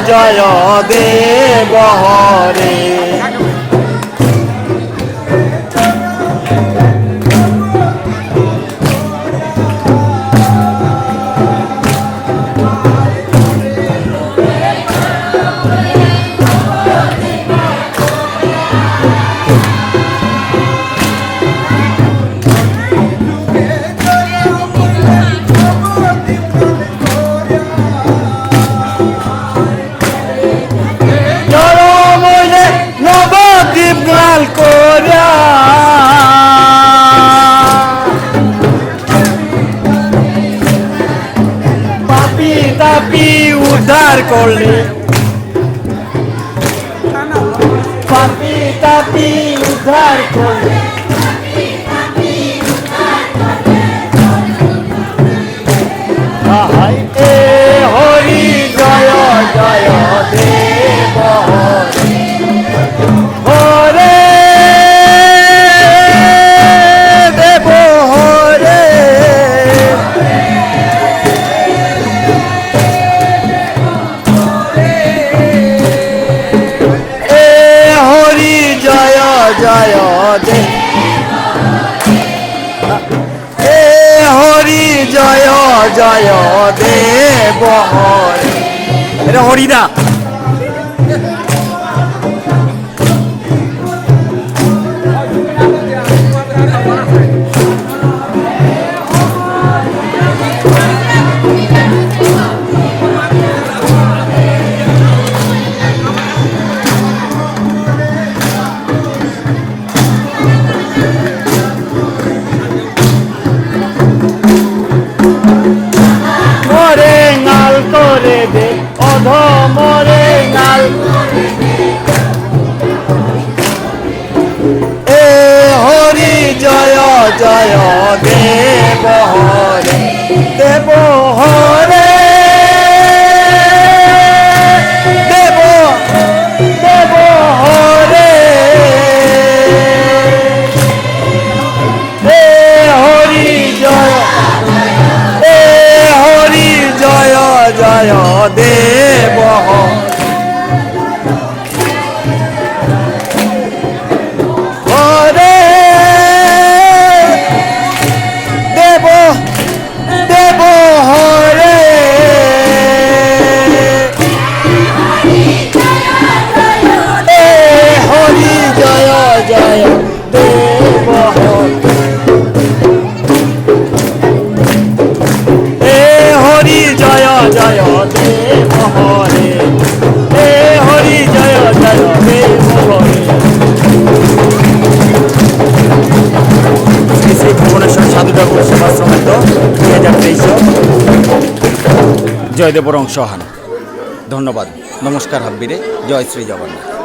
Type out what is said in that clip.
জয় দেব হরে। পাপি তাপি উদ্ধার করলে, পাপি তাপি উদ্ধার করলে, এ হরি জয় জয় দেব হরে। হরে দেব হরে, এ হরি জয় জয় দে, এ হরি জয় জয় দেব হরে। এটা হরিদা। মরে নাল করে দে অধ, মরে নাল, এ হরি জয় জয় দেব হরে। দেব হরে, দেব দেব হরে, এ হরি জয়, এ হরি জয় জয় দেব হরে। দেব দেব হরে, এ হরি জয় জয় দেব হরে, এ হরি জয় জয় দেব হরে, এ হরি জয় জয় দেব হরে। শ্রী ভুবনেশ্বর সাধু ঠাকুর সেবাশ্রমিত 2023 জয়দেব অংশহান। ধন্যবাদ। নমস্কার হাব্বিরে। জয় শ্রী জগন্নাথ।